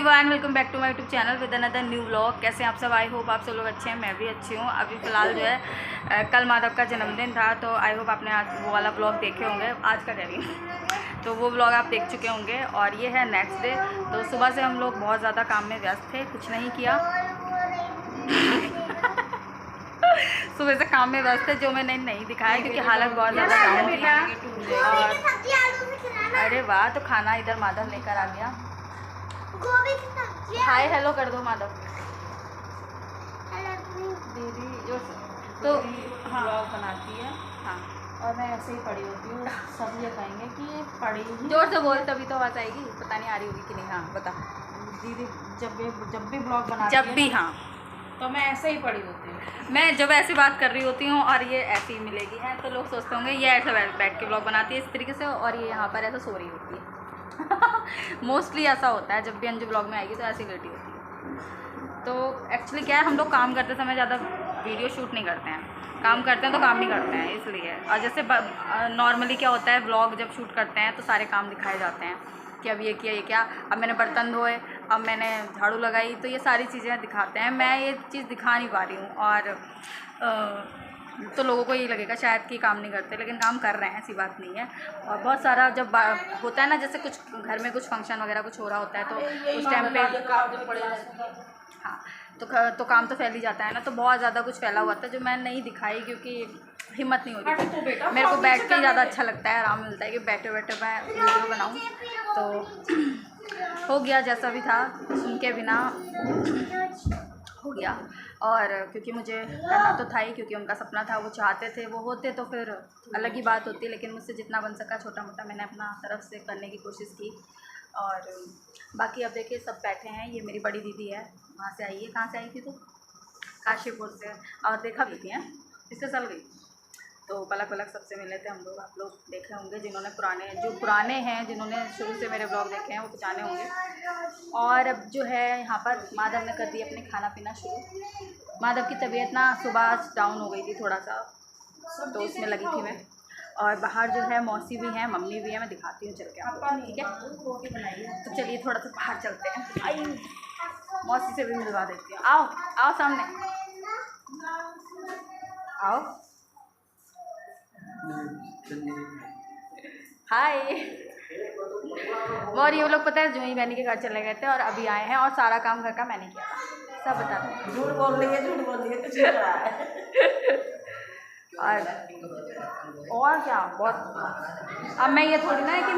Everyone, welcome back to my YouTube channel with another new vlog. कैसे हैं आप सब? आई होप आप सब लोग अच्छे हैं, मैं भी अच्छी हूँ। अभी फ़िलहाल जो है कल माधव का जन्मदिन था, तो आई होप आपने आज वो वाला व्लॉग देखे होंगे। आज का कह रही हूँ तो वो व्लॉग आप देख चुके होंगे। और ये है नेक्स्ट डे। तो सुबह से हम लोग बहुत ज़्यादा काम में व्यस्त थे, कुछ नहीं किया। सुबह से काम में व्यस्त थे, जो मैंने नहीं दिखाया क्योंकि हालत बहुत ज़्यादा डाउन थी। और अरे वाह, तो खाना इधर माधव लेकर आ गया। हाय हेलो कर दो माधव दीदी जो तो हाँ व्लॉग बनाती है। हाँ, और मैं ऐसे ही पड़ी होती हूँ। सब ये कहेंगे कि ये पड़ी ही। जोर से बोल तभी तो आवाज़ आएगी। पता नहीं आ रही होगी कि नहीं। हाँ बता दीदी, जब भी ब्लॉग बनाती जब भी हाँ तो मैं ऐसे ही पड़ी होती हूँ। मैं जब ऐसी बात कर रही होती हूँ और ये ऐसी ही मिलेगी है, तो लोग सोचते होंगे ये ऐसे बैठ के ब्लॉग बनाती है इस तरीके से, और ये यहाँ पर ऐसा सो रही होती है। मोस्टली ऐसा होता है, जब भी अंजू ब्लॉग में आएगी तो ऐसी लेटी होती है। तो एक्चुअली क्या है, हम लोग काम करते समय ज़्यादा वीडियो शूट नहीं करते हैं। काम करते हैं तो काम ही करते हैं, इसलिए। और जैसे नॉर्मली क्या होता है, व्लॉग जब शूट करते हैं तो सारे काम दिखाए जाते हैं कि अब ये किया, ये क्या, अब मैंने बर्तन धोए, अब मैंने झाड़ू लगाई, तो ये सारी चीज़ें दिखाते हैं। मैं ये चीज़ दिखा नहीं पा रही हूँ, और तो लोगों को ये लगेगा शायद कि काम नहीं करते, लेकिन काम कर रहे हैं, ऐसी बात नहीं है। और बहुत सारा जब होता है ना, जैसे कुछ घर में कुछ फंक्शन वगैरह कुछ हो रहा होता है, तो उस टाइम पे हाँ तो काम तो फैल ही जाता है ना। तो बहुत ज़्यादा कुछ फैला हुआ था जो मैं नहीं दिखाई, क्योंकि हिम्मत नहीं होती। मेरे को बैठ के ज़्यादा अच्छा लगता है, आराम मिलता है कि बैठे बैठे मैं वीडियो बनाऊँ। तो हो गया जैसा भी था, उनके बिना हो गया। और क्योंकि मुझे करना तो था ही, क्योंकि उनका सपना था, वो चाहते थे, वो होते तो फिर अलग ही बात होती। लेकिन मुझसे जितना बन सका छोटा मोटा मैंने अपना तरफ से करने की कोशिश की। और बाकी अब देखिए सब बैठे हैं। ये मेरी बड़ी दीदी है, वहाँ से आई है। कहाँ से आई थी तो? काशीपुर से। और देखा भी थी हैं, इससे चल गई। तो पलक पलक सबसे मिले थे हम लोग। आप लोग देखे होंगे, जिन्होंने पुराने हैं, जिन्होंने शुरू से मेरे ब्लॉग देखे हैं, वो पहचाने होंगे। और अब जो है यहाँ पर माधव ने कर दी अपने खाना पीना शुरू। माधव की तबीयत ना सुबह डाउन हो गई थी थोड़ा सा, तो उसमें लगी थी मैं। और बाहर जो है मौसी भी हैं, मम्मी भी है। मैं दिखाती हूँ चल के आपको, ठीक है? तो चलिए थोड़ा सा बाहर चलते हैं। आई मौसी से भी मिलवा देती हूँ। आओ आओ सामने आओ। हाय। और ये लोग पता है जूही बहनी के घर चले गए थे और अभी आए हैं, और सारा काम घर का मैंने किया था। सब बता दें। झूठ बोल रही है कुछ नहीं रहा है। और क्या, बहुत। अब मैं ये थोड़ी ना है कि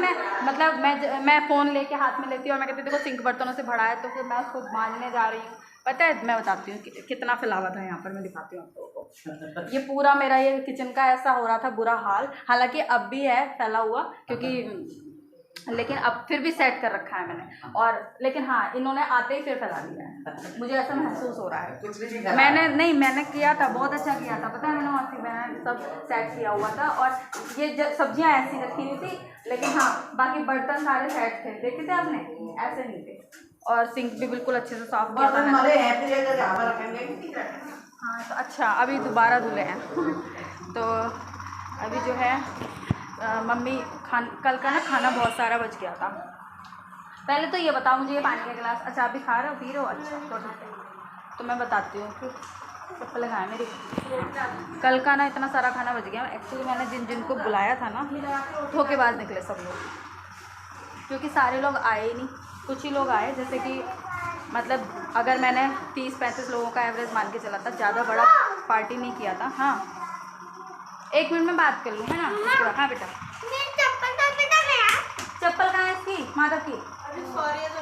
मैं फ़ोन लेके हाथ में लेती हूँ और मैं कहती हूँ देखो सिंक बर्तनों से भरा है, तो फिर मैं उसको मांजने जा रही हूँ। पता है, मैं बताती हूँ कितना फैलावा था यहाँ पर। मैं दिखाती हूँ आप लोगों को। ये पूरा मेरा ये किचन का ऐसा हो रहा था बुरा हाल। हालांकि अब भी है फैला हुआ, क्योंकि लेकिन अब फिर भी सेट कर रखा है मैंने। और लेकिन हाँ, इन्होंने आते ही फिर फैला दिया है। मुझे ऐसा महसूस हो रहा है। मैंने किया था, बहुत अच्छा किया था। पता है, मैंने मौसी बहन सब सेट किया हुआ था। और ये सब्जियां ऐसी रखी हुई थी, लेकिन हाँ बाकी बर्तन सारे सेट थे। देखे थे आपने? ऐसे नहीं थे। और सिंक भी बिल्कुल अच्छे से साफ किया था। हाँ तो अच्छा, अभी दोबारा धुले हैं। तो अभी जो है मम्मी कल का ना खाना बहुत सारा बच गया था। पहले तो ये बताओ मुझे, ये पानी का गिलास, अच्छा आप भी खा रहे हो, पी रहे हो? अच्छा तो मैं बताती हूँ कि चप्पल लगाए मेरी। कल का ना इतना सारा खाना बच गया। एक्चुअली मैंने जिनको बुलाया था ना, धोखेबाज निकले सब लोग, क्योंकि सारे लोग आए ही नहीं। कुछ ही लोग आए, जैसे कि मतलब अगर मैंने 30-35 लोगों का एवरेज मान के चला था, ज़्यादा बड़ा पार्टी नहीं किया था। हाँ 1 मिनट में बात कर लूँ, है ना? हाँ बेटा, चप्पल कहाँ है इसकी? माधव की।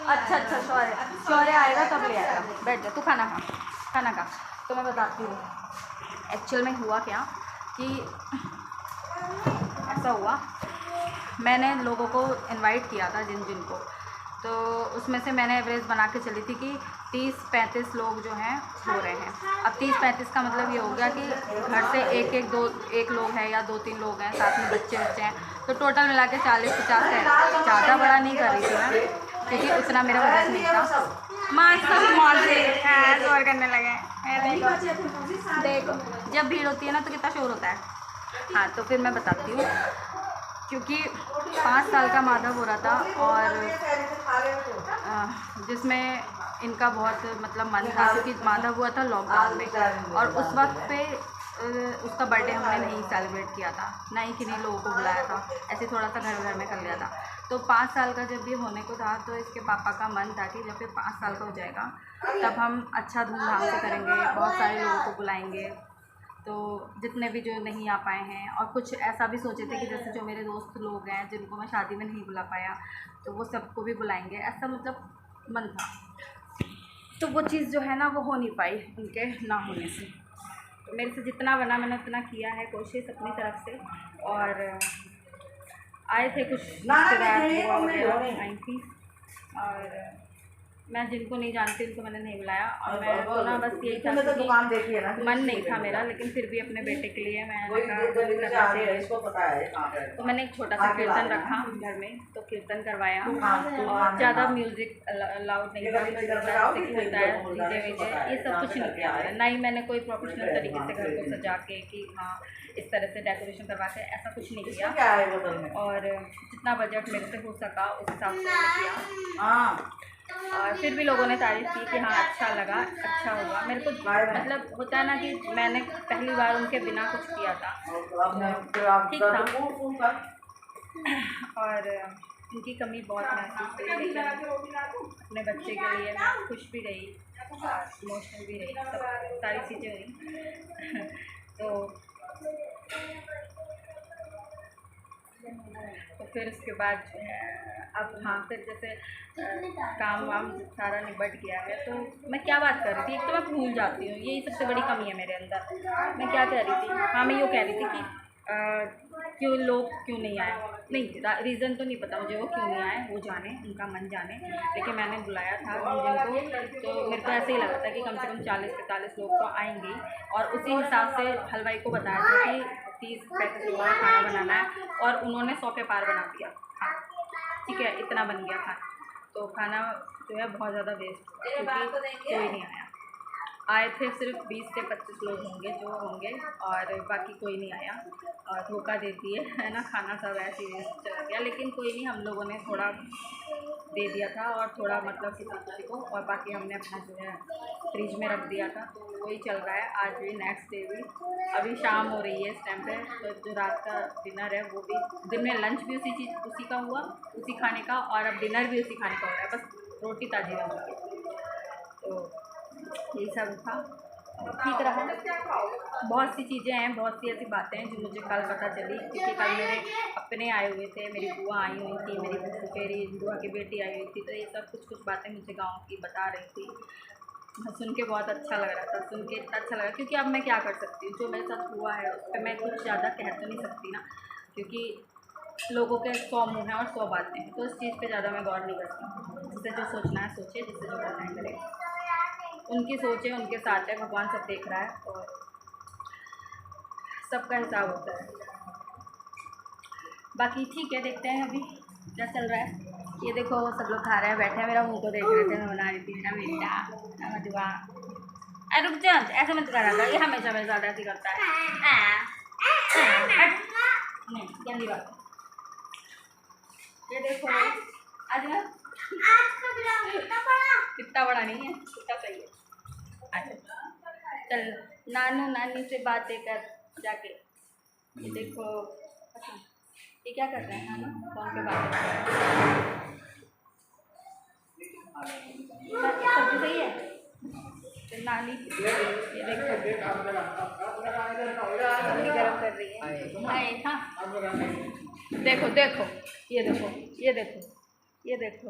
अच्छा शौर्य आएगा तब ले आएगा। बैठ जा, तू खाना खा। तो मैं बताती हूँ एक्चुअल में हुआ क्या, कि ऐसा हुआ, मैंने लोगों को इनवाइट किया था जिनको, तो उसमें से मैंने एवरेज बना के चली थी कि 30-35 लोग जो हैं हो रहे हैं। अब 30-35 का मतलब ये हो गया कि घर से एक लोग है या 2-3 लोग हैं, साथ में बच्चे हैं, तो टोटल मिला के 40-50 है। ज़्यादा बड़ा नहीं कर रही थी मैं, क्योंकि उतना मेरा बजट नहीं था। मॉल से शोर करने लगे। देखो जब भीड़ होती है ना तो कितना शोर होता है। हाँ तो फिर मैं बताती हूँ, क्योंकि 5 साल का माधव हो रहा था और जिसमें इनका बहुत मतलब मन था, क्योंकि माधा हुआ था लॉकडाउन में, और उस वक्त पे उसका बर्थडे हमने नहीं सेलिब्रेट किया था, ना ही किन्हीं लोगों को बुलाया था, ऐसे थोड़ा सा घर घर में कर लिया था। तो 5 साल का जब ये होने को था, तो इसके पापा का मन था कि जब ये 5 साल का हो जाएगा तब हम अच्छा धूमधाम से करेंगे, बहुत सारे लोगों को बुलाएंगे, तो जितने भी जो नहीं आ पाए हैं। और कुछ ऐसा भी सोचे थे कि जैसे जो मेरे दोस्त लोग हैं जिनको मैं शादी में नहीं बुला पाया, तो वो सबको भी बुलाएंगे, ऐसा मतलब मन था। तो वो चीज़ जो है ना वो हो नहीं पाई उनके ना होने से। तो मेरे से जितना बना मैंने उतना किया है कोशिश अपनी तरफ से। और आए थे कुछ रिश्तेदार वगैरह आई थी, और मैं जिनको नहीं जानती उनको मैंने नहीं बुलाया। और मैं तो ना बस यही था कि मन नहीं था मेरा, लेकिन फिर भी अपने बेटे के लिए तो मैंने एक छोटा सा कीर्तन रखा घर में, तो कीर्तन करवाया। और ज़्यादा म्यूज़िक अलाउड नहीं था, जैसे कि होता है डीजे वीजे, ये सब कुछ नहीं किया। ना ही मैंने कोई प्रोफेशनल तरीके से घर को सजा के कि हाँ इस तरह से डेकोरेशन करवा के, ऐसा कुछ नहीं किया। और जितना बजट मेरे से हो सका उस हिसाब से किया। और फिर भी लोगों ने तारीफ़ की कि हाँ अच्छा लगा, अच्छा होगा। मेरे को मतलब होता है ना कि मैंने पहली बार उनके बिना कुछ किया था, ठीक था। और उनकी कमी बहुत महसूस हुई, लेकिन अपने बच्चे के लिए मैं खुश भी रही और इमोशनल भी रही, सब सारी चीज़ें हुई। तो फिर उसके बाद जो है अब हाँ फिर जैसे काम वाम सारा निबट गया है, तो मैं क्या बात कर रही थी, एक तो मैं भूल जाती हूँ, यही सबसे बड़ी कमी है मेरे अंदर। मैं क्या कह रही थी, हाँ मैं यूँ कह रही थी कि क्यों लोग क्यों नहीं आए, नहीं रीज़न तो नहीं पता मुझे वो क्यों नहीं आए, वो जाने, उनका मन जाने। लेकिन मैंने बुलाया था जिनको, तो मेरे को ऐसे ही लगा था कि कम से कम 40-45 लोग तो आएंगे। और उसी हिसाब से हलवाई को बताया था कि 30-35 लोगों का खाना बनाना है, और उन्होंने 100 के पार बना दिया। हाँ ठीक है, इतना बन गया खाना। तो खाना जो है बहुत ज़्यादा वेस्ट हुआ, क्योंकि कोई नहीं आया। आए थे सिर्फ 20 से 25 लोग होंगे जो होंगे, और बाकी कोई नहीं आया। और धोखा दे दिए है ना, खाना सब ऐसे ही वेस्ट चला गया। लेकिन कोई नहीं, हम लोगों ने थोड़ा दे दिया था, और थोड़ा मतलब किसी को, और बाकी हमने अपना जो है फ्रिज में रख दिया था। तो वही चल रहा है आज भी, नेक्स्ट डे भी। अभी शाम हो रही है इस टाइम पे, तो जो रात का डिनर है वो भी, दिन में लंच भी उसी का हुआ, उसी खाने का, और अब डिनर भी उसी खाने का हो रहा है, बस रोटी ताज़ी बन रही है। तो यही सब था, ठीक रहा। बहुत सी चीज़ें हैं, बहुत सी ऐसी बातें हैं जो मुझे कल पता चली, क्योंकि कल मेरे अपने आए हुए थे, मेरी बुआ आई हुई थी, मेरी फुफेरी बुआ की बेटी आई हुई थी। तो ये सब कुछ बातें मुझे गाँव की बता रही थी। सुन के बहुत अच्छा लग रहा था, सुन के इतना अच्छा लगा, क्योंकि अब मैं क्या कर सकती हूँ, जो मेरे साथ हुआ है उस पर मैं कुछ ज़्यादा कह तो नहीं सकती ना, क्योंकि लोगों के 100 मुँह हैं और 100 बातें हैं। तो इस चीज़ पे ज़्यादा मैं गौर नहीं करती। जिसे जो सोचना है सोचे, जिसे जो करना है करे, उनकी सोच है, उनके साथ है, भगवान सब देख रहा है, और सबका हिसाब होता है। बाकी ठीक है, देखते हैं अभी क्या चल रहा है। ये देखो सब लोग खा रहे हैं, बैठे हैं, मेरा मुंह को देख रहे थे, मैं बना रही थी, मेरा बेटा मधुआ। अरे रुक जा, ऐसे मत करा कर, ये हमेशा मेरे साथ ऐसे करता है। नहीं गंदी बात। ये देखो आज ना कितना बड़ा नहीं है, कितना सही है। अच्छा चल नानू नानी से बातें कर जाके। ये देखो ये क्या कर रहे हैं नानू, कौन पे बातें कर रहे हैं? सब्जी सही है तो नानी, ये देखो गरम कर रही है। हाँ देखो देखो, ये देखो ये देखो ये देखो।